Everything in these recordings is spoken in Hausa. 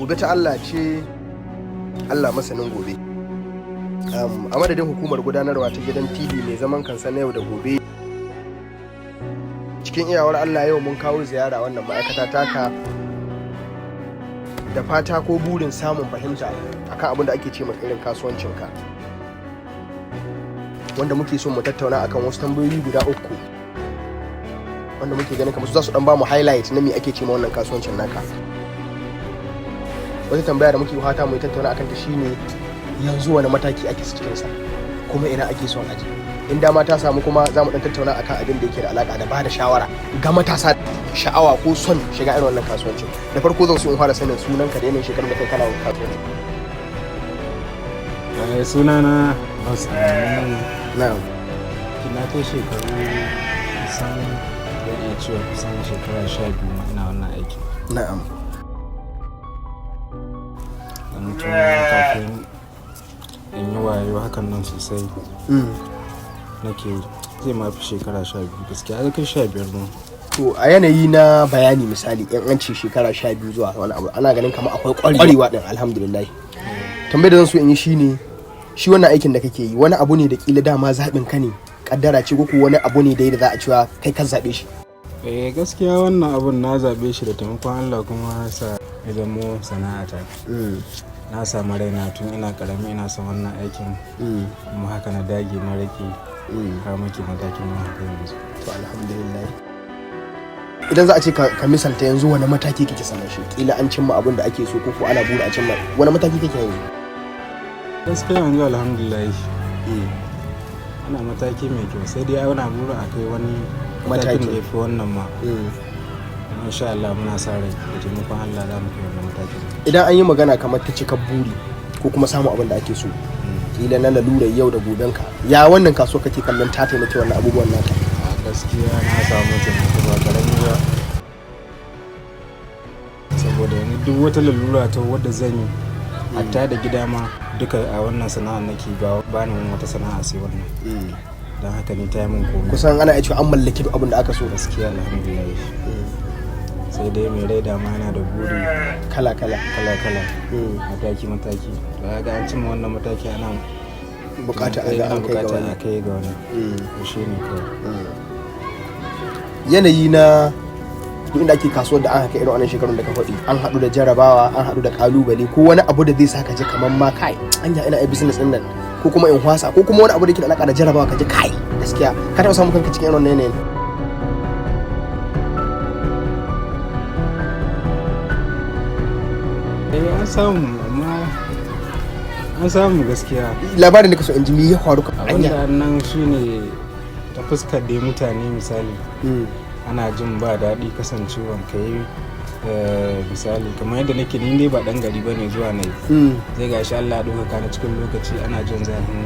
gobe ta Allah ce, Allah masanin gobe. A madadin hukumar gudanarwa ta gidan TV mai zaman kansa na yau da gobe, cikin iyawar Allah yau mun kawo ziyara wannan ma'aikata taka da fata ko burin samun fahimta akan abin da ake ce maka irin kasuwancinka, wanda muke so mu tattauna akan wasu tambayoyi guda uku wanda muke ganin kamar su za su dan ba mu highlight na me ake ce ma wannan kasuwancin naka. Wata tambaya da muke fata mu tattauna akan ta shine yanzu wani mataki ake cikin sa kuma ina ake son aje. In dama ta samu kuma za mu dan tattauna akan abin da yake da alaka da bada shawara ga matasa sha'awa ko son shiga irin wannan kasuwancin. Da farko zan so in fara sanin sunanka da yanayin shekarun da kai kana wannan kasuwanci. Sunana Bas. Na'am. Kina kai shekaru kusan zan iya cewa kusan shekara 12 ina wannan aiki. Na'am. Dan tun kafin in yi wayo hakan nan sosai. Nake zai ma fi shekara 12 gaskiya ai kai 15 mu. To a yanayi na bayani misali in an ce shekara 12 zuwa wani abu ana ganin kamar akwai kwarewa din alhamdulillah. Tambayar da zan so in yi shine shi wannan aikin da kake yi wani abu ne da kila dama zaɓin ka ne kaddara ce ko wani abu ne da za a cewa kai kan zaɓe shi? Gaskiya wannan abun na zaɓe shi da taimakon Allah kuma sa ya zamo sana'ata. Na samu raina tun ina karami ina son wannan aikin kuma haka na dage na rake har muke matakin mu haka yanzu. To alhamdulillah. Idan za a ce ka misalta yanzu wani mataki kake sanar shi kila an cimma abin da ake so ko ana bura a cimma wani mataki kake yanzu? Gaskiya yanzu alhamdulillah ana mataki mai kyau sai dai ana bura a kai wani matakin da ya fi wannan ma. Insha Allah muna sa rai da taimakon Allah za mu kai wannan matakin. Idan an yi magana kamar ta cika buri ko kuma samun abin da ake so kila na lalurar yau da gobenka ya wannan kasuwa kake kallon ta taimake wannan abubuwan naka? Gaskiya na samu taimako ba karami ba saboda yanzu duk wata lalura ta wadda zan yi hatta da gida ma duka a wannan sana'a nake ba ni wata sana'a sai wannan. Don haka ni ta yi min komai kusan ana cewa an mallaki duk abin da aka so. Gaskiya alhamdulillah sai dai mai rai dama yana da buri kala mataki to ga an cimma wannan mataki ana bukata a ga an kai ga wani shi ne kawai. Yanayi na duk inda ake kasuwar da an haka irin wannan shekarun da ka faɗi an haɗu da jarabawa an haɗu da kalubale ko wani abu da zai sa ka ji kamar ma kai anya ina a business din nan ko kuma in hwasa ko kuma wani abu da ke da alaka da jarabawa ka ji kai gaskiya ka taɓa samun kanka cikin irin wannan yanayin? an samu gaskiya. Labarin da ka so in ji me ya faru ka anya nan shine ta fuskar da mutane misali ana jin ba daɗi kasancewan kai misali kamar yadda nake ni dai ba dan gari bane zuwa nayi zai gashi Allah ya ɗaukaka na cikin lokaci ana jin zafin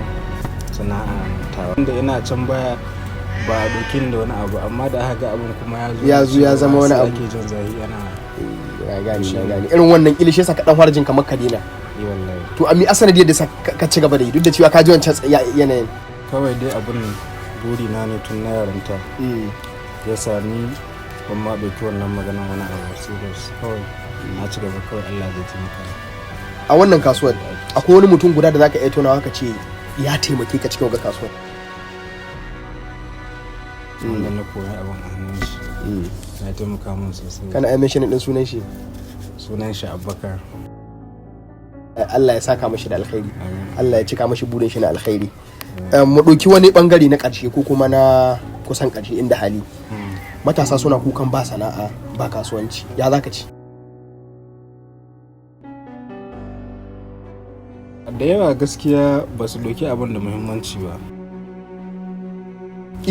sana'a ta wanda ina can baya ba a dokin da wani abu amma da aka ga abin kuma ya zama wani abu ake jin zafi ana ya gani irin wannan kilishe sa ka dan fara jin kamar ka dena. Wallahi to amma asanadi yadda ka ci gaba da yi duk da cewa ka ji wancan yanayin? Kawai dai abun buri na ne tun na yaranta ya sami ban ma ɗauki wannan maganan wani abu serious kawai na ci gaba kawai Allah zai taimaka. A wannan kasuwar akwai wani mutum guda da zaka iya tunawa ka ce ya taimake ka cikin wannan kasuwar? Wanda na koyi abin a hannun shi ya taimaka min sosai. Kana mention din sunan shi? Sunan shi Abubakar. Allah ya saka mashi da alkhairi. Allah ya cika mashi burin shi na alkhairi. Mu ɗauki wani bangare na ƙarshe ko kuma na kusan ƙarshe inda hali. Matasa suna kukan ba sana'a ba kasuwanci ya za ka ci? Da yawa gaskiya ba su ɗauki abin da muhimmanci ba.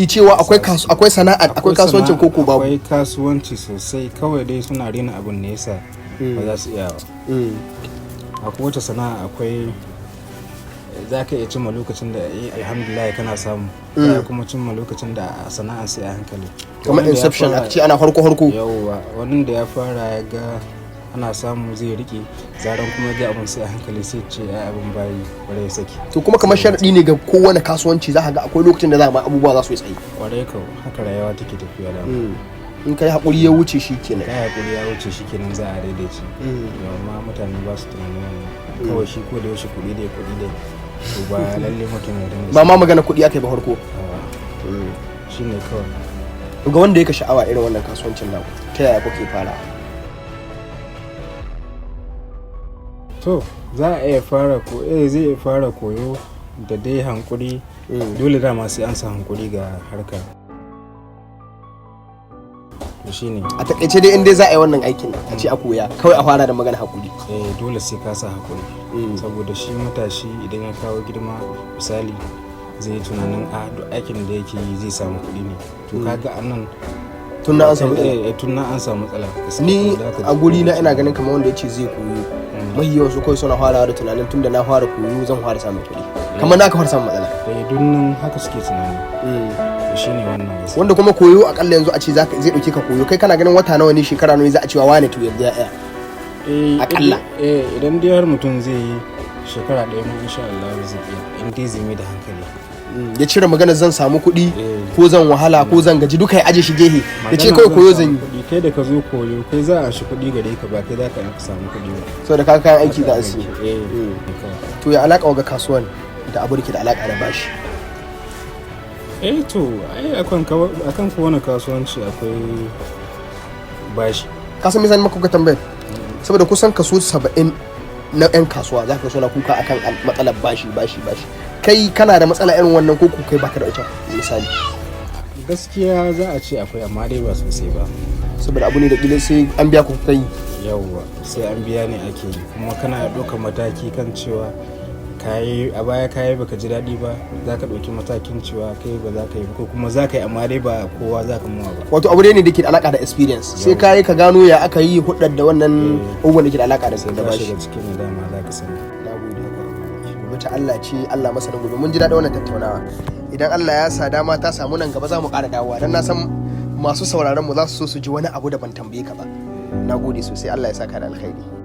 Cewa akwai sana'a akwai kasuwancin koko babu? Akwai kasuwanci sosai kawai dai suna rena abin da yasa ba za su iya ba. Akwai wata sana'a akwai za ka iya cimma lokacin da alhamdulillah kana samu za kuma cimma lokacin da sana'a sai a hankali kamar inception a ce ana harko yawwa wani da ya fara ya ga ana samu zai rike zaran kuma ga abin sai a hankali sai ce ai abin bayi bare ya saki to kuma kamar sharadi ne ga kowane kasuwanci za ka ga akwai lokacin da za ma abubuwa za su yi tsayi kwarai ka haka rayuwa take tafiya da in kai haƙuri ya wuce shi kenan za a daidaice. Amma mutane ba su tunanin wannan, kawai shi ko da yaushe kuɗi dai to ba lalle mutum ya dinga ba ma magana kuɗi aka yi ba farko shi ne kawai. Ga wanda yake sha'awa irin wannan kasuwancin nan ta yaya kuke fara? To za a iya fara zai iya fara koyo da dai hankuri. Dole dama sai an sa hankuri ga harkar. Shine a takaice dai in dai za a yi wannan aikin a ce a koya kawai a fara da magana hakuri. Dole sai ka sa hakuri saboda shi matashi idan ya kawo girma misali zai yi tunanin duk aikin da yake yi zai samu kuɗi ne, to kaga anan tun na an samu matsala. Ni a guri na ina ganin kamar wanda ya ce zai koyo mai yawan su kawai suna farawa da tunanin tun da na fara koyo zan fara samun kuɗi, kamar na ka fara samun matsala. Dunnan haka suke tunani. Shi ne wannan wanda kuma koyo akalla yanzu a ce zai dauke ka koyo, kai kana ganin wata nawa ne shekara nawa za a cewa wane to yanzu ya akalla idan dai har mutum zai yi shekara ɗaya ma insha Allah zai iya, in dai zai mai da hankali ya cire magana zan samu kuɗi ko zan wahala ko zan gaji duka ya aje shi gehe ya ce kawai koyo zan yi. Kai da ka zo koyo kai za a shi kuɗi gare ka ba kai za ka samu kuɗi ba, saboda ka kayan aiki za a siya. To ya alaka ga kasuwan da abu da ke da alaka da bashi? To ai akan kowane kasuwanci akwai bashi. Kasan misali maka kuka tambayar saboda kusan kaso 70 na 'yan kasuwa za ka so na kuka akan matsalar bashi. Kai kana da matsala irin wannan ko kai baka da ita misali? Gaskiya za a ce akwai amma dai ba sosai ba, saboda abu ne da kila sai an biya ku kai. Yawwa sai an biya ne ake yi, kuma kana ɗaukar mataki kan cewa a baya kayi baka ji daɗi ba za ka ɗauki matakin cewa kai ba za ka yi ko kuma za ka yi amma dai ba kowa za ka mawa ba. Wato abu ne da ke da alaka da experience, sai kayi ka gano ya aka yi hudar da wannan abubuwan da ke da alaka da sai da bashi. Shiga cikin dama za ka sani. Gobe ta Allah ce, Allah masanin gobe. Mun ji daɗin wannan tattaunawa. Idan Allah ya sa dama ta samu nan gaba za mu ƙara dawowa dan na san masu sauraron mu za su so su ji wani abu da ban tambaye ka ba. Na gode sosai, Allah ya saka da alkhairi.